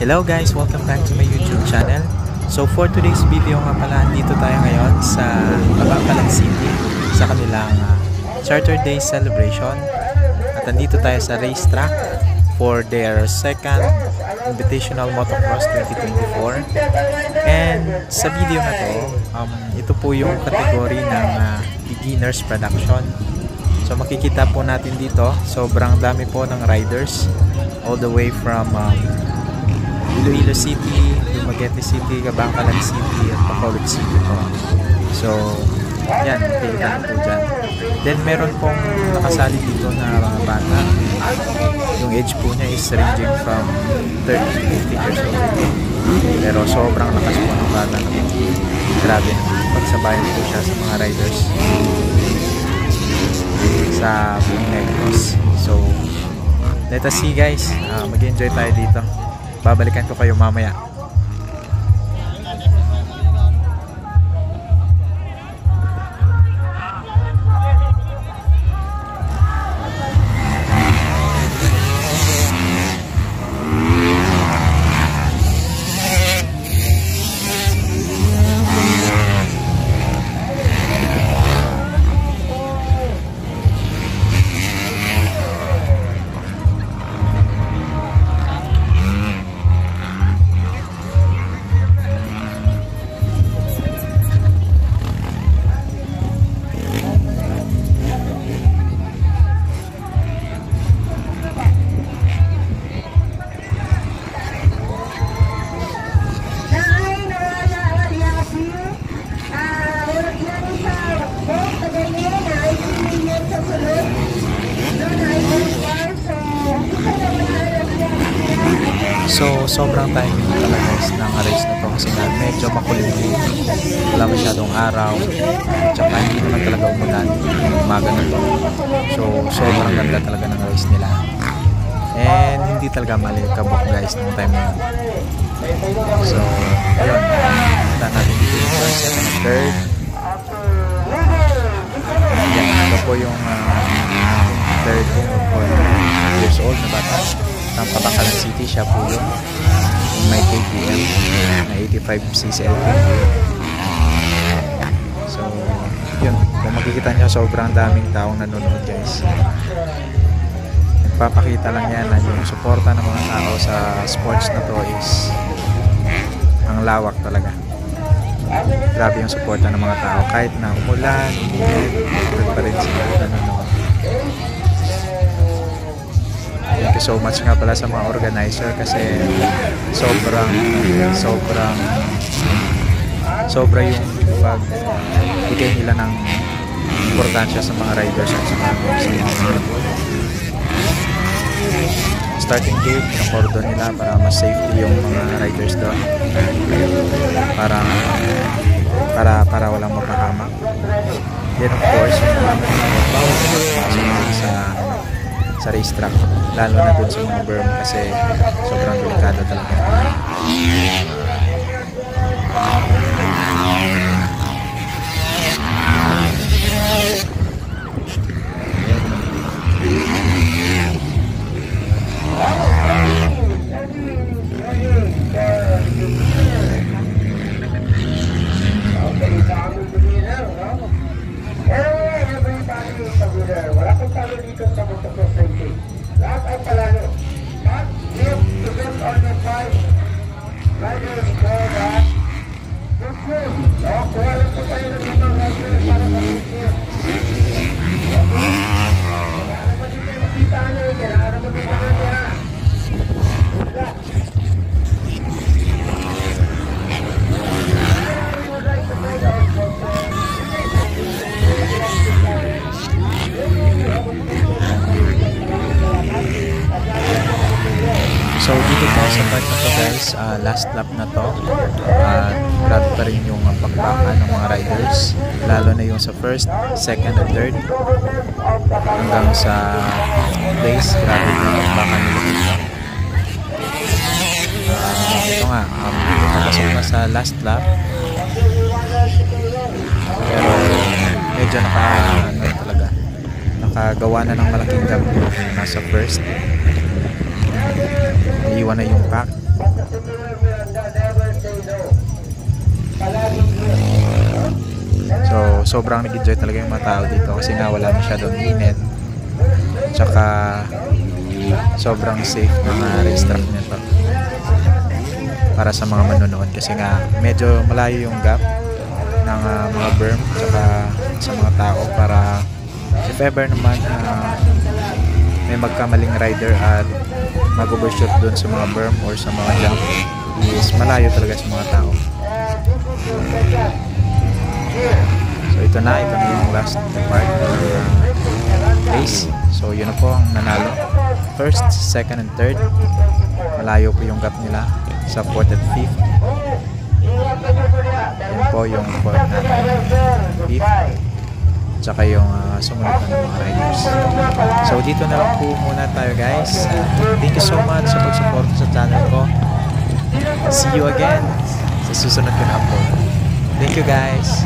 Hello guys, welcome back to my YouTube channel. So for today's video nga pala, dito tayo ngayon sa Kabankalan City sa kanilang Saturday celebration. At andito tayo sa racetrack for their second Invitational Motocross 2024. And sa video na to, ito po yung kategory ng beginners production. So makikita po natin dito, sobrang dami po ng riders all the way from Iloilo City, Dumaguete City, Kabankalan City, at Bacolod City po. So, yan, makikita po dyan. Then, meron pong nakasali dito na mga bata. Yung age po niya is ranging from 30 to 50 years old. Pero sobrang lakas po ng bata na po. Grabe, pagsabayan po siya sa mga riders sa buong Negros. So, let us see guys, mag-enjoy tayo dito. Babalikan ko kayo mamaya. So, sobrang timing talaga guys ng race na to kasi na medyo makulimlim. Wala masyadong araw. Tsaka hindi naman talaga umulan yung umaga na to. So, sobrang ganda talaga ng race nila. And hindi talaga mali kabok guys ng time na yun. So, ayun. Kita natin dito yung first, second, third. Yan, ito po yung third po, 4 years old na bata. Ng Kabankalan City, siya po yun. May KTM na 85cc. So, yun. Kung makikita nyo, sobrang daming taong nanonood guys. Nagpapakita lang yan na yung suporta ng mga tao sa sports na to is ang lawak talaga. Grabe yung suporta ng mga tao. Kahit na umulan, uminit, pa rin sila nanonood. Thank you so much nga pala sa mga organizer kasi sobra yung pagbigay nila ng importansya sa mga riders at sa mga starting gate, pinakordon nila para mas safety yung mga riders doon para walang mapahamak. Then of course yung sa racetrack, lalo na dun sa mga berm kasi sobrang delikado talaga. So dito po sa part na to guys, last lap na to. Grabe pa rin yung pakbakan ng mga riders, lalo na yung sa first, second, and third hanggang sa place. Grabe yung pakbakan nila dito. Ito nga, nakasok na sa last lap, pero medyo nakagawa na ng malaking gap yung nasa first. Iiwan na yung pack. So, sobrang nag-enjoy talaga yung mga tao dito kasi nga wala masyadong init. Tsaka, sobrang safe ng racetrack nito para sa mga manonood kasi nga medyo malayo yung gap ng mga berm tsaka sa mga tao para if ever naman may magkamaling rider at mag-overshoot dun sa mga berm or sa mga jump is malayo talaga sa mga tao. So ito na yung last part ng race. So yun na po ang nanalo. First, second, and third. Malayo po yung gap nila sa 4th and 5th. Yan po yung 4th natin. 5th. Tsaka yung sumunod na ng mga riders. So dito na lang po muna tayo guys. Thank you so much sa pag-support sa channel ko. See you again sa susunod ko na upload. Thank you guys.